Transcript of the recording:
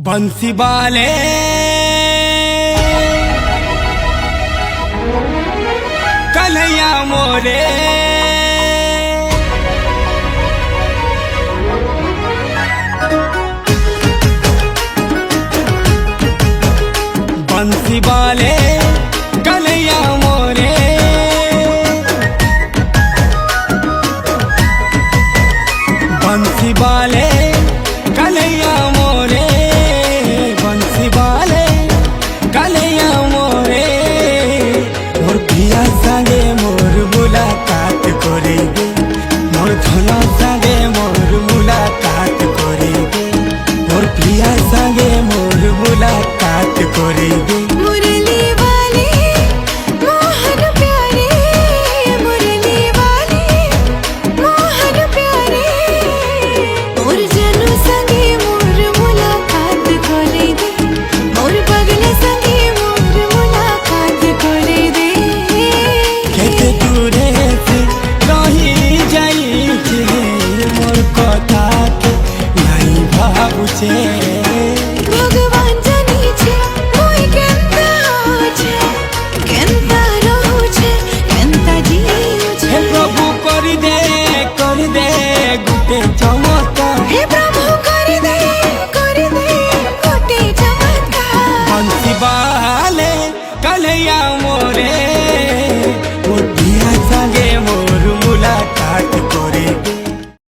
बंसी वाले कन्हैया मोरे बंसी वाले कन्हैया मोरे बंसी वाले कन्हैया मोरे बंसी वाले कन्हैया मोरे मोर पिया संगे मोर मुलाकात करेगे मोर धना संगे मोर मुलाकात करेगे मोर पिया संगे मोर मुलाकात करेगे।